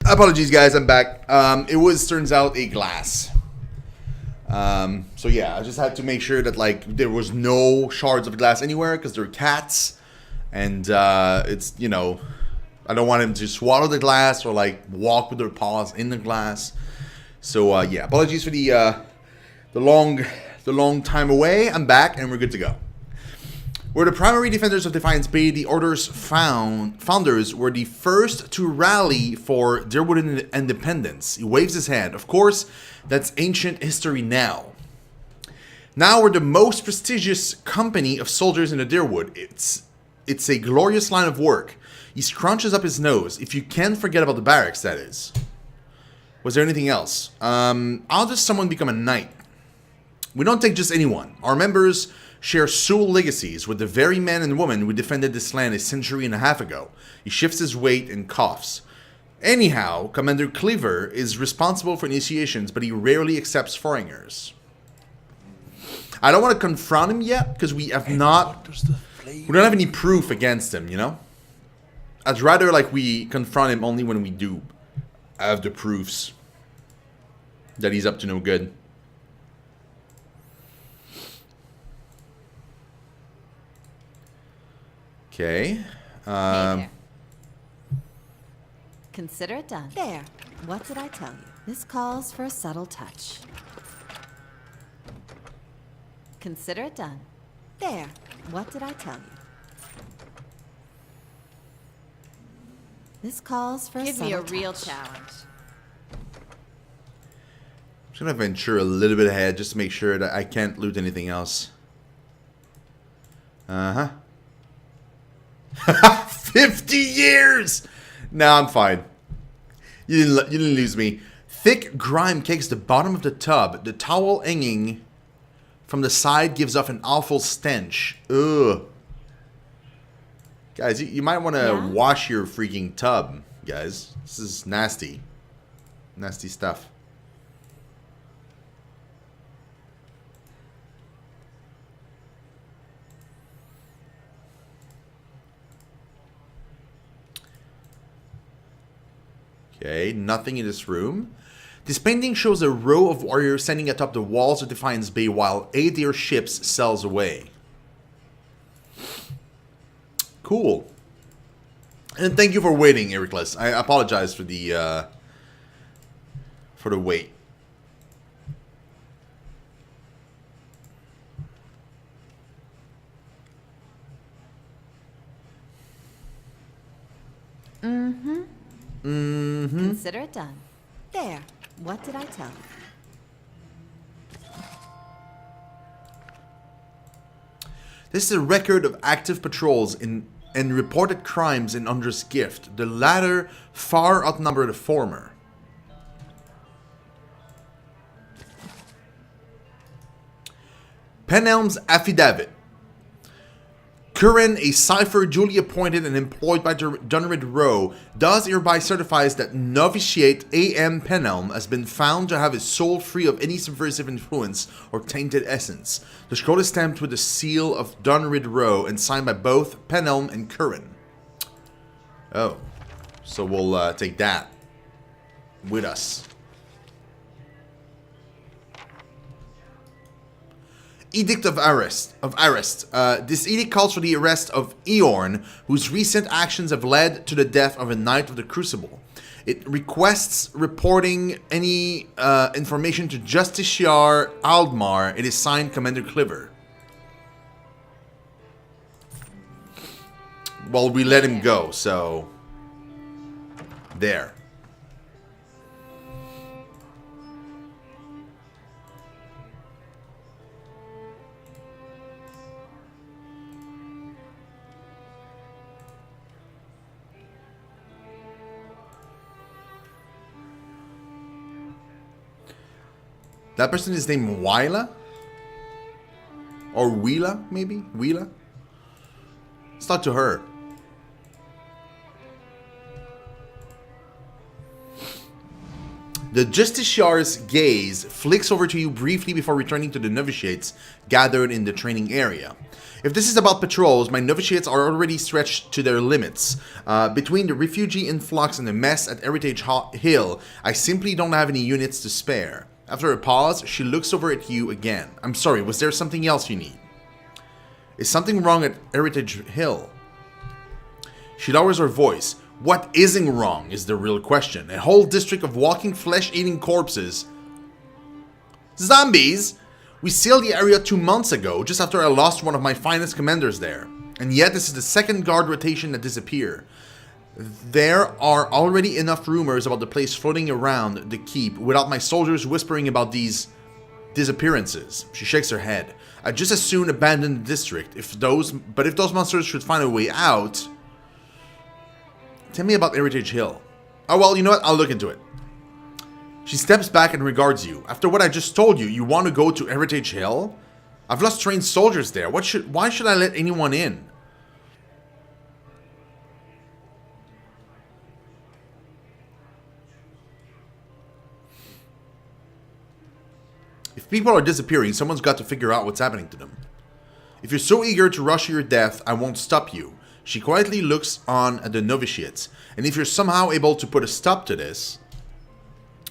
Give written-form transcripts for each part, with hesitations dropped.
Apologies, guys. I'm back. It was turns out a glass. So yeah, I just had to make sure that like there was no shards of glass anywhere because there were cats, and it's I don't want them to swallow the glass or like walk with their paws in the glass. So yeah, apologies for the long time away. I'm back and we're good to go. We're the primary defenders of Defiance Bay. The Order's founders were the first to rally for Deerwood independence. He waves his hand. Of course, that's ancient history now. Now we're the most prestigious company of soldiers in the Deerwood. It's a glorious line of work. He scrunches up his nose. If you can forget about the barracks, that is. Was there anything else? How does someone become a knight? We don't take just anyone. Our members share soul legacies with the very man and woman who defended this land a century and a half ago. He shifts his weight and coughs. Anyhow, Commander Cleaver is responsible for initiations, but he rarely accepts foreigners. I don't want to confront him yet, because we don't have any proof against him, you know? I'd rather like we confront him only when we do have the proofs that he's up to no good. Okay. Hey there. Consider it done. There. What did I tell you? This calls for a subtle touch. Consider it done. There. What did I tell you? This calls for a subtle touch. Give me a real challenge. I'm just gonna venture a little bit ahead just to make sure that I can't loot anything else. 50 years! No, I'm fine. You didn't lose me. Thick grime cakes the bottom of the tub. The towel hanging from the side gives off an awful stench. Ugh. Guys, you might want to wash your freaking tub, guys. This is nasty. Nasty stuff. Okay, nothing in this room. This painting shows a row of warriors standing atop the walls of Defiance Bay while Adair ships sails away. Cool. And thank you for waiting, Ericless. I apologize for the wait. Consider it done. There. What did I tell you? This is a record of active patrols and reported crimes in Undra's Gift. The latter far outnumber the former. Penelm's Affidavit. Curran, a cipher duly appointed and employed by Dunrid Rowe, does hereby certifies that novitiate A.M. Penelm has been found to have his soul free of any subversive influence or tainted essence. The scroll is stamped with the seal of Dunrid Rowe and signed by both Penelm and Curran. Oh, so we'll take that with us. Edict of Arrest. This edict calls for the arrest of Eorn, whose recent actions have led to the death of a Knight of the Crucible. It requests reporting any information to Justiciar Aldmar. It is signed Commander Cleaver. Well, we let him go, so... There. That person is named Wyla? Or Wheela, maybe? Wheela? Let's talk to her. The Justiciar's gaze flicks over to you briefly before returning to the novitiates gathered in the training area. If this is about patrols, my novitiates are already stretched to their limits. Between the refugee influx and the mess at Heritage Hill, I simply don't have any units to spare. After a pause, she looks over at you again. I'm sorry, was there something else you need? Is something wrong at Heritage Hill? She lowers her voice. What isn't wrong is the real question. A whole district of walking flesh-eating corpses. Zombies! We sealed the area 2 months ago, just after I lost one of my finest commanders there. And yet this is the second guard rotation that disappear. There are already enough rumors about the place floating around the keep without my soldiers whispering about these disappearances. She shakes her head. I'd just as soon abandon the district if those monsters should find a way out. Tell me about Heritage Hill. Oh well, you know what? I'll look into it. She steps back and regards you. After what I just told you, you want to go to Heritage Hill? I've lost trained soldiers there. Why should I let anyone in? If people are disappearing, someone's got to figure out what's happening to them. If you're so eager to rush your death, I won't stop you. She quietly looks on at the novitiates, and if you're somehow able to put a stop to this,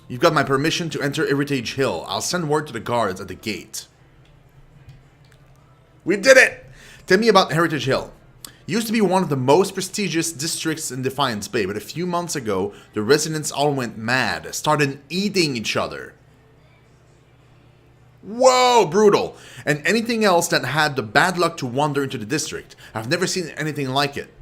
you've got my permission to enter Heritage Hill. I'll send word to the guards at the gate. We did it! Tell me about Heritage Hill. It used to be one of the most prestigious districts in Defiance Bay, but a few months ago, the residents all went mad, started eating each other. Whoa, brutal. And anything else that had the bad luck to wander into the district. I've never seen anything like it.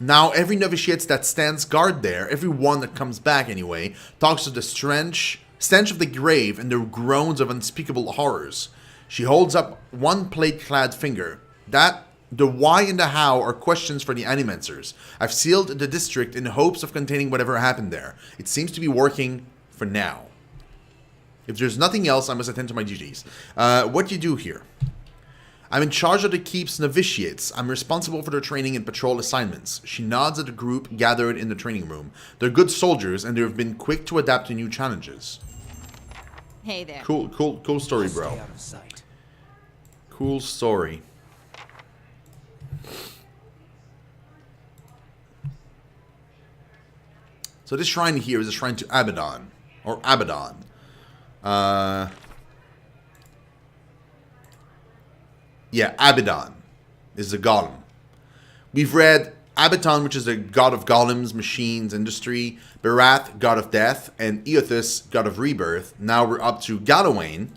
Now, every novitiate that stands guard there, every one that comes back anyway, talks of the stench of the grave and the groans of unspeakable horrors. She holds up one plate-clad finger. The why and the how are questions for the Animancers. I've sealed the district in hopes of containing whatever happened there. It seems to be working for now. If there's nothing else, I must attend to my duties. What do you do here? I'm in charge of the keep's novitiates. I'm responsible for their training and patrol assignments. She nods at the group gathered in the training room. They're good soldiers, and they've been quick to adapt to new challenges. Hey there. Cool story, bro. Stay out of sight. Cool story. So this shrine here is a shrine to Abaddon, or Abaddon. Yeah, Abaddon is the golem. We've read Abaddon, which is the god of golems, machines, industry, Barath, god of death, and Eothas, god of rebirth. Now we're up to Galawain,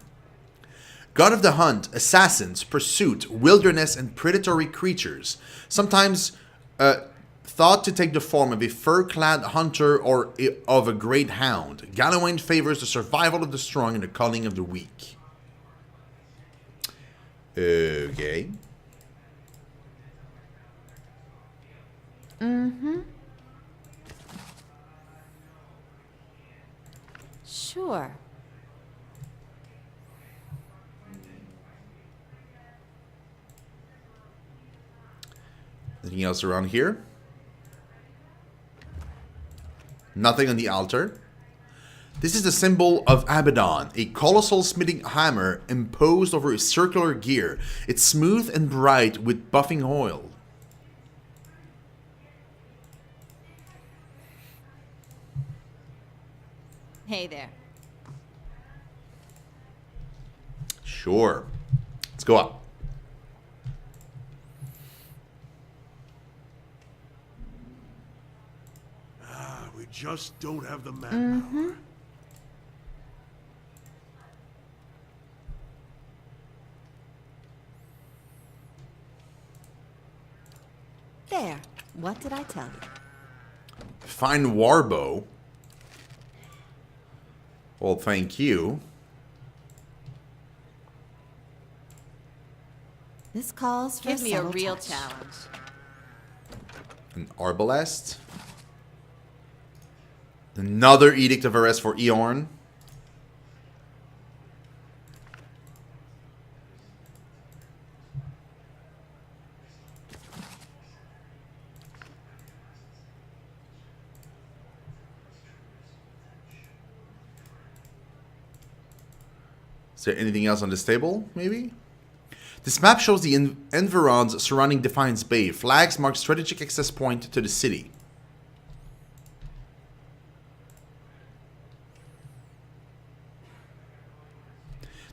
god of the hunt, assassins, pursuit, wilderness, and predatory creatures. Sometimes thought to take the form of a fur-clad hunter or of a great hound. Galawain favors the survival of the strong and the culling of the weak. Okay. Sure. Anything else around here? Nothing on the altar. This is the symbol of Abaddon, a colossal smithing hammer imposed over a circular gear. It's smooth and bright with buffing oil. Hey there. Sure. Let's go up. We just don't have the manpower. There. What did I tell you? Fine warbow. Well, thank you. This calls for Give me a subtle real touch. challenge. An arbalest. Another Edict of Arrest for Eorn. Is there anything else on this table, maybe? This map shows the environs surrounding Defiance Bay. Flags mark strategic access point to the city.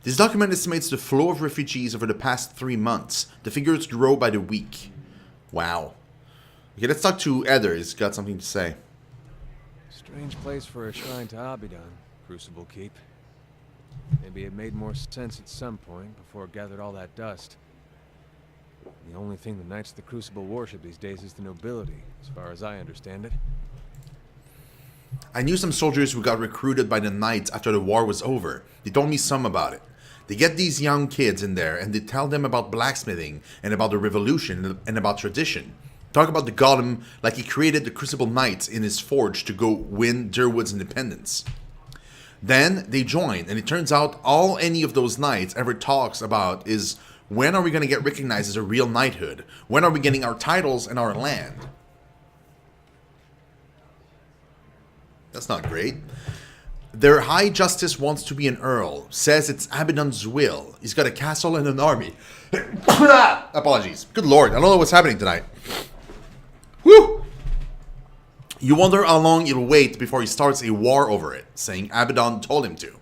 This document estimates the flow of refugees over the past 3 months. The figures grow by the week. Wow. Okay, let's talk to Eder. He's got something to say. Strange place for a shrine to Abidan, Crucible Keep. Maybe it made more sense at some point before it gathered all that dust. The only thing the Knights of the Crucible worship these days is the nobility, as far as I understand it. I knew some soldiers who got recruited by the Knights after the war was over. They told me some about it. They get these young kids in there and they tell them about blacksmithing and about the revolution and about tradition. Talk about the golem like he created the Crucible Knights in his forge to go win Dyrwood's independence. Then they join, and it turns out all any of those knights ever talks about is, when are we going to get recognized as a real knighthood? When are we getting our titles and our land? That's not great. Their High Justice wants to be an earl, says it's Abidan's will. He's got a castle and an army. Apologies. Good lord, I don't know what's happening tonight. Woo! You wonder how long he'll wait before he starts a war over it, saying Abidan told him to.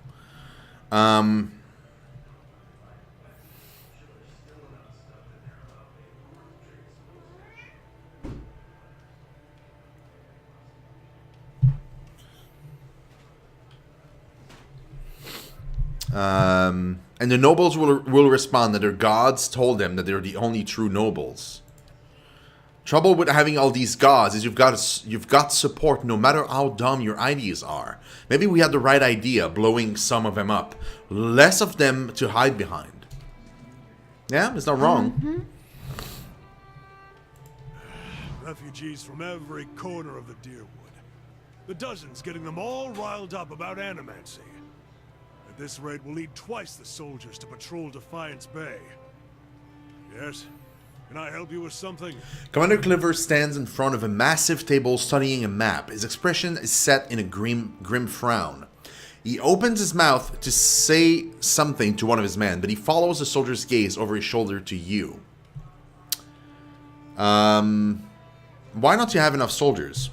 And the nobles will respond that their gods told them that they're the only true nobles. Trouble with having all these gods is you've got support no matter how dumb your ideas are. Maybe we had the right idea, blowing some of them up. Less of them to hide behind. Yeah, it's not wrong. Refugees from every corner of the Dyrwood. The dozens getting them all riled up about animancy. At this rate, we'll need twice the soldiers to patrol Defiance Bay. Yes? Can I help you with something? Commander Cliver stands in front of a massive table studying a map. His expression is set in a grim frown. He opens his mouth to say something to one of his men, but he follows the soldier's gaze over his shoulder to you. Why not you have enough soldiers?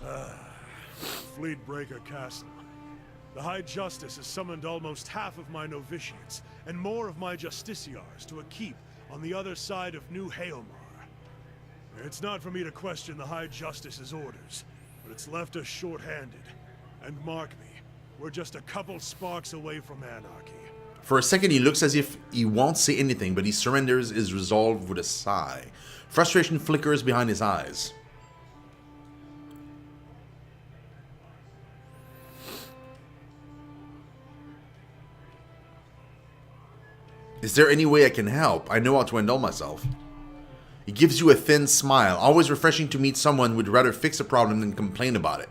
Fleetbreaker Castle. The High Justice has summoned almost half of my novitiates and more of my justiciars to a keep on the other side of New Haelmar. It's not for me to question the High Justice's orders, but it's left us short-handed. And mark me, we're just a couple sparks away from anarchy. For a second, he looks as if he won't say anything, but he surrenders his resolve with a sigh. Frustration flickers behind his eyes. Is there any way I can help? I know how to handle myself. He gives you a thin smile, always refreshing to meet someone who would rather fix a problem than complain about it.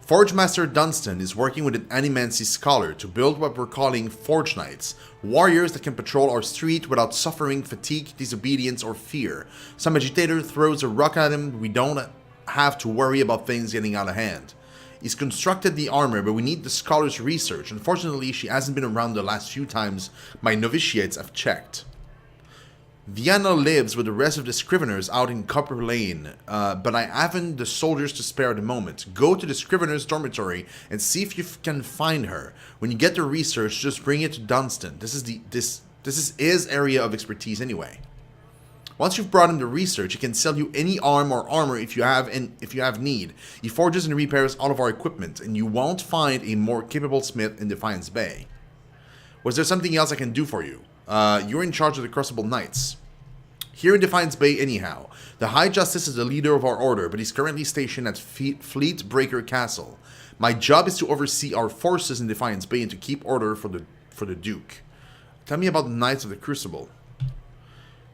Forge Master Dunstan is working with an Animancy scholar to build what we're calling Forge Knights, warriors that can patrol our street without suffering fatigue, disobedience, or fear. Some agitator throws a rock at him, we don't have to worry about things getting out of hand. He's constructed the armor, but we need the scholar's research. Unfortunately, she hasn't been around the last few times my novitiates have checked. Vienna lives with the rest of the Scriveners out in Copper Lane, but I haven't the soldiers to spare at the moment. Go to the Scrivener's dormitory and see if you can find her. When you get the research, just bring it to Dunstan. This is his area of expertise anyway. Once you've brought him the research, he can sell you any arm or armor if you have need. He forges and repairs all of our equipment, and you won't find a more capable smith in Defiance Bay. Was there something else I can do for you? You're in charge of the Crucible Knights. Here in Defiance Bay anyhow. The High Justice is the leader of our order, but he's currently stationed at Fleetbreaker Castle. My job is to oversee our forces in Defiance Bay and to keep order for the Duke. Tell me about the Knights of the Crucible.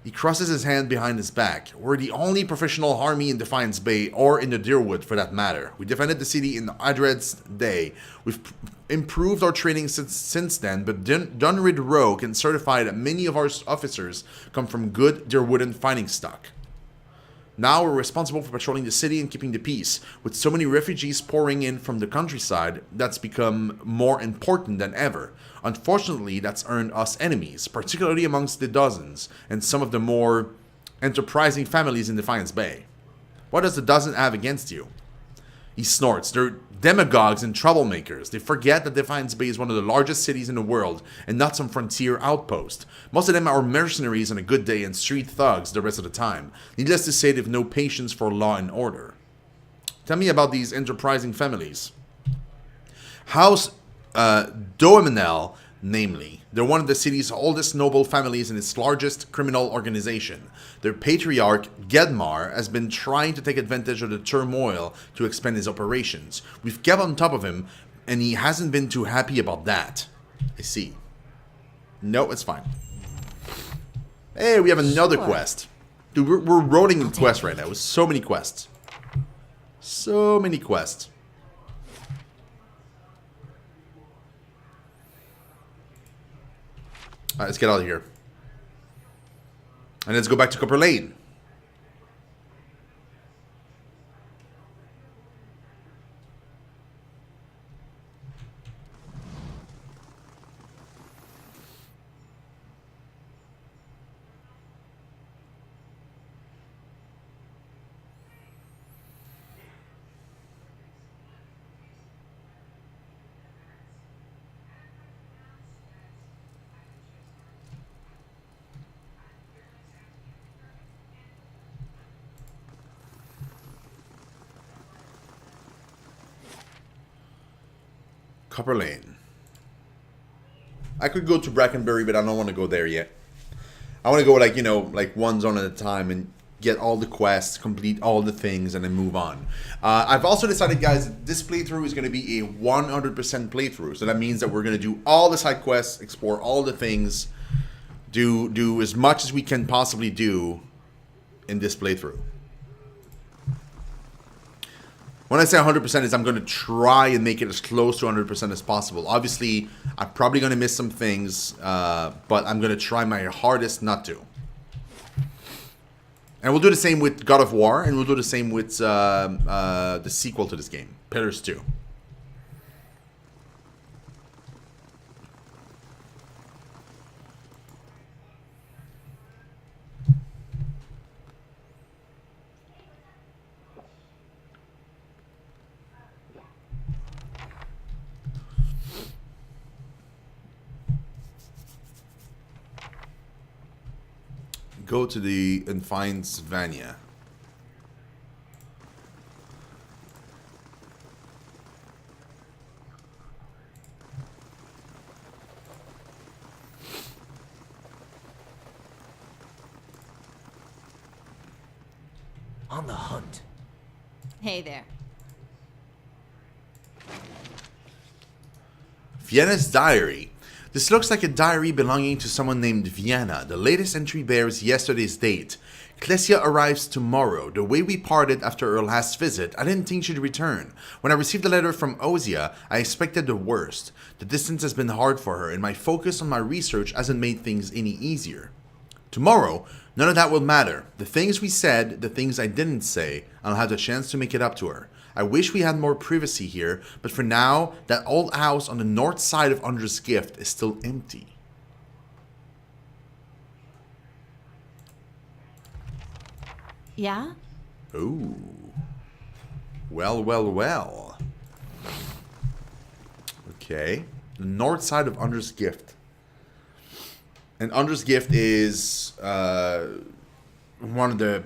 He crosses his hand behind his back. We're the only professional army in Defiance Bay, or in the Dyrwood for that matter. We defended the city in Adred's day. We've improved our training since then, but Dunrid Rowe can certify that many of our officers come from good Dyrwooden fighting stock. Now we're responsible for patrolling the city and keeping the peace. With so many refugees pouring in from the countryside, that's become more important than ever. Unfortunately, that's earned us enemies, particularly amongst the dozens and some of the more enterprising families in Defiance Bay. What does the dozen have against you? He snorts. They're demagogues and troublemakers. They forget that Defiance Bay is one of the largest cities in the world and not some frontier outpost. Most of them are mercenaries on a good day and street thugs the rest of the time. Needless to say, they've no patience for law and order. Tell me about these enterprising families. House Doemenel, namely. They're one of the city's oldest noble families and its largest criminal organization. Their patriarch, Gedmar, has been trying to take advantage of the turmoil to expand his operations. We've kept on top of him, and he hasn't been too happy about that. I see. No, it's fine. Hey, we have another quest. Dude, we're rolling in quests right now. With so many quests. So many quests. Alright, let's get out of here. And let's go back to Copper Lane. Copper Lane. I could go to Brackenbury, but I don't want to go there yet. I want to go like, you know, like one zone at a time and get all the quests, complete all the things, and then move on. I've also decided, guys, this playthrough is going to be a 100% playthrough. So that means that we're going to do all the side quests, explore all the things, do as much as we can possibly do in this playthrough. When I say 100% is I'm going to try and make it as close to 100% as possible. Obviously, I'm probably going to miss some things, but I'm going to try my hardest not to. And we'll do the same with God of War, and we'll do the same with the sequel to this game, Pillars 2. Go to the and find Svanea. On the hunt. Hey there. Vienna's diary. This looks like a diary belonging to someone named Vienna. The latest entry bears yesterday's date. Klesia arrives tomorrow. The way we parted after her last visit, I didn't think she'd return. When I received a letter from Ozia, I expected the worst. The distance has been hard for her, and my focus on my research hasn't made things any easier. Tomorrow, none of that will matter. The things we said, the things I didn't say, I'll have the chance to make it up to her. I wish we had more privacy here, but for now, that old house on the north side of Undra's Gift is still empty. Yeah? Ooh. Well, well, well. Okay. The north side of Undra's Gift. And Undra's Gift is one of the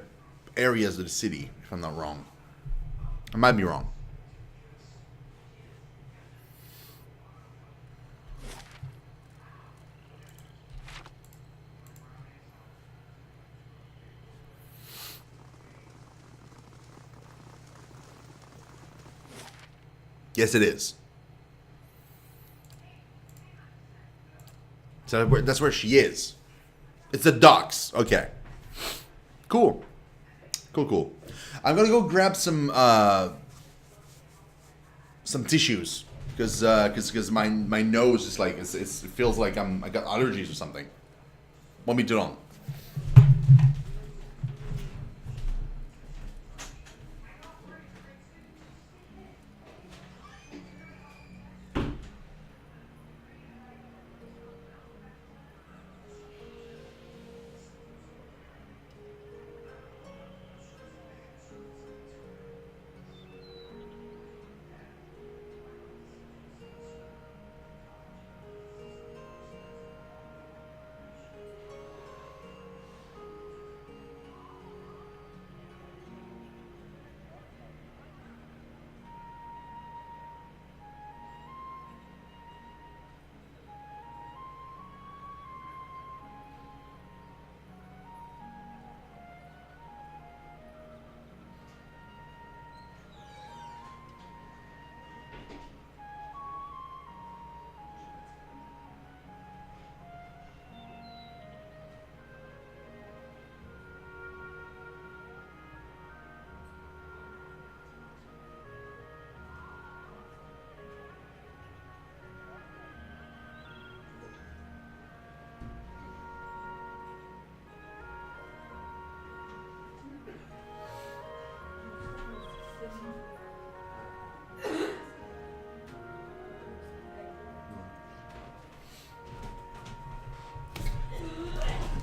areas of the city, if I'm not wrong. I might be wrong. Yes, it is. So that's where she is. It's the docks. Okay. Cool. Cool. I'm gonna go grab some tissues because my nose is like it feels like I got allergies or something. Want me to on?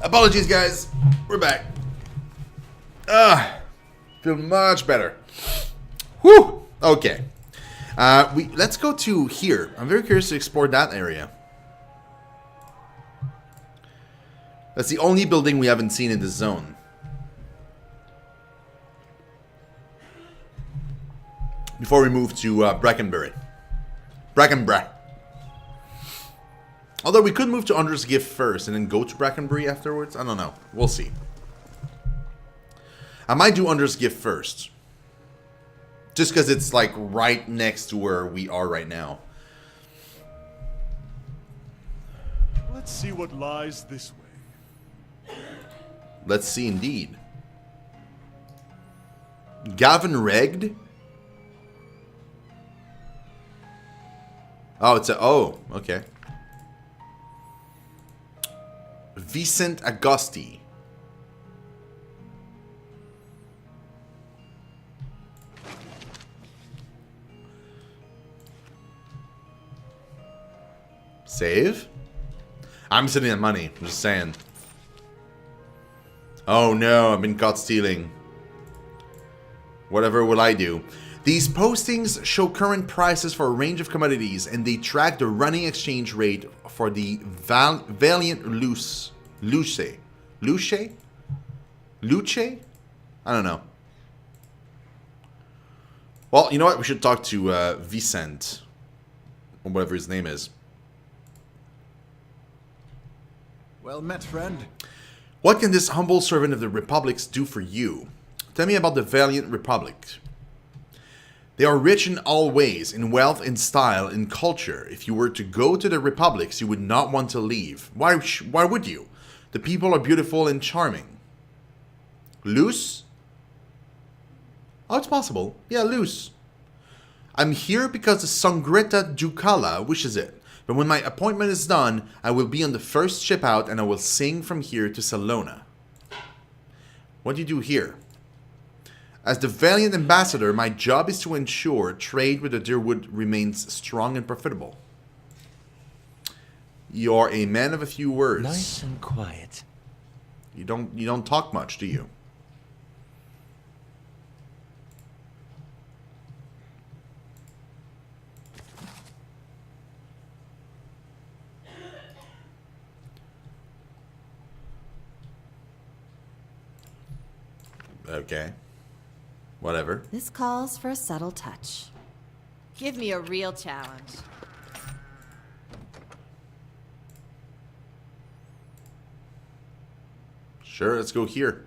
Apologies, guys. We're back. Feel much better. Whew. Okay. Let's go to here. I'm very curious to explore that area. That's the only building we haven't seen in this zone. Before we move to Brackenbury. Brackenbra. Although we could move to Under's Gift first and then go to Brackenbury afterwards. I don't know. We'll see. I might do Under's Gift first. Just because it's like right next to where we are right now. Let's see what lies this way. Let's see indeed. Gavin Regd? Oh, it's a... Oh, okay. Vicent Agosti. Save? I'm sitting at money. I'm just saying. Oh no, I've been caught stealing. Whatever will I do? These postings show current prices for a range of commodities, and they track the running exchange rate for the Valiant Luce? I don't know. Well, you know what? We should talk to Vicent, or whatever his name is. Well met, friend. What can this humble servant of the Republics do for you? Tell me about the Valiant Republic. They are rich in all ways, in wealth, in style, in culture. If you were to go to the Republics, you would not want to leave. Why would you? The people are beautiful and charming. Luce? Oh, it's possible. Yeah, Luce. I'm here because the Sangreta Ducala wishes it. But when my appointment is done, I will be on the first ship out and I will sing from here to Salona. What do you do here? As the Valiant Ambassador, my job is to ensure trade with the Dyrwood remains strong and profitable. You are a man of a few words. Nice and quiet. You don't talk much, do you? Okay. Whatever. This calls for a subtle touch. Give me a real challenge. Sure, let's go here.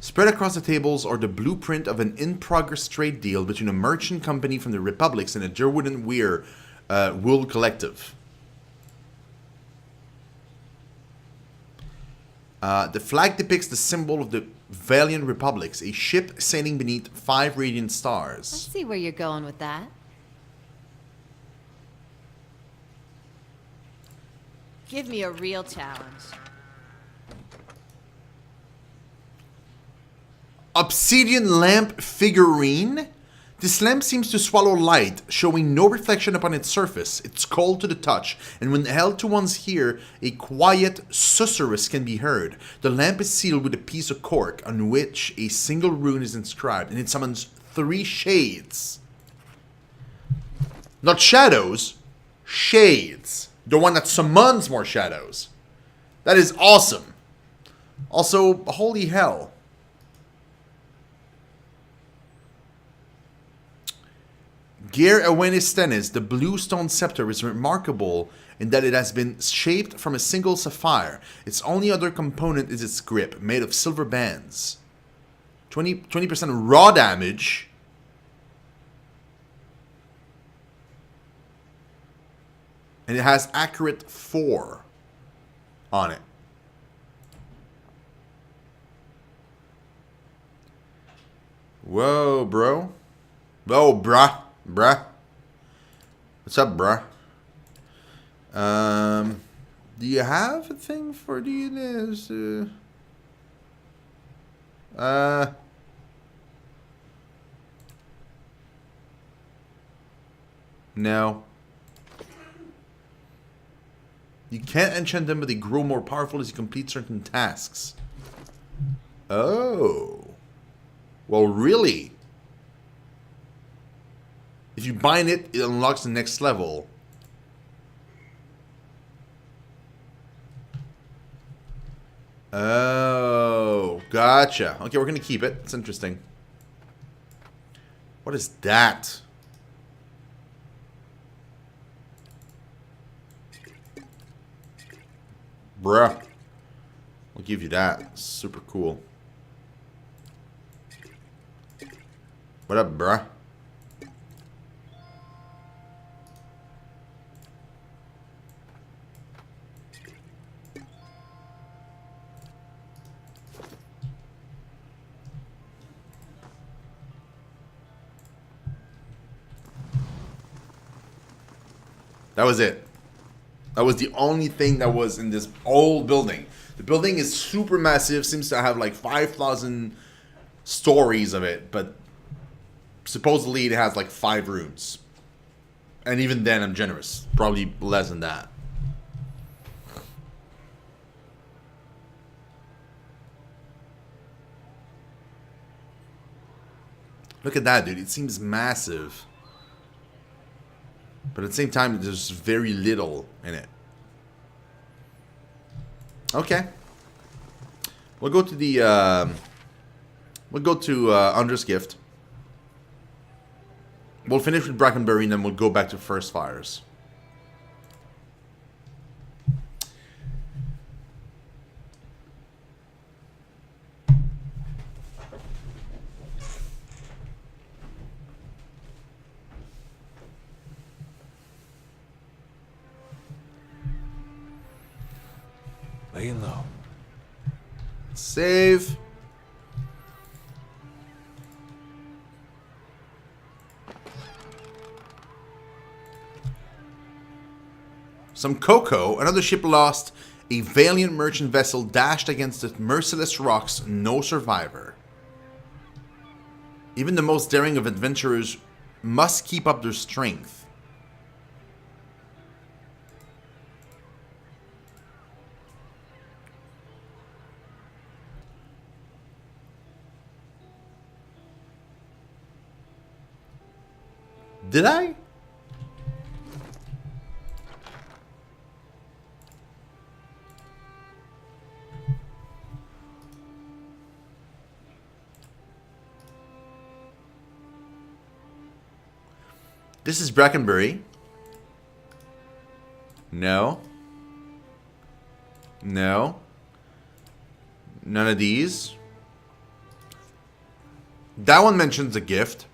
Spread across the tables are the blueprint of an in-progress trade deal between a merchant company from the Republics and a Dyrwood and Weir wool collective. The flag depicts the symbol of the Valiant Republics, a ship sailing beneath 5 radiant I stars. see where you're going with that. Give me a real challenge. Obsidian lamp figurine? This lamp seems to swallow light, showing no reflection upon its surface. It's cold to the touch, and when held to one's ear, a quiet susurrus can be heard. The lamp is sealed with a piece of cork on which a single rune is inscribed, and it summons 3 shades. Not shadows, shades. The one that summons more shadows. That is awesome. Also, holy hell. Gear Awenisthenes, the blue stone scepter, is remarkable in that it has been shaped from a single sapphire. Its only other component is its grip, made of silver bands. 20% raw damage. And it has accurate 4 on it. Whoa, bro. Whoa, bruh. Bruh. What's up, bruh? Do you have a thing for DNS? No. You can't enchant them, but they grow more powerful as you complete certain tasks. Oh. Well, really? If you bind it, it unlocks the next level. Oh, gotcha. Okay, we're gonna keep it. It's interesting. What is that? Bruh. I'll give you that. Super cool. What up, bruh? That was it. That was the only thing that was in this old building. The building is super massive, seems to have like 5,000 stories of it, but supposedly it has like 5 rooms. And even then I'm generous. Probably less than that. Look at that, dude. It seems massive. But at the same time, there's very little in it. Okay. We'll go to the... Undra's Gift. We'll finish with Brackenbury and then we'll go back to First Fires. Laying low. Save. Some cocoa. Another ship lost. A valiant merchant vessel dashed against the merciless rocks. No survivor. Even the most daring of adventurers must keep up their strength. Did I? This is Brackenbury. No. No. None of these. That one mentions a gift.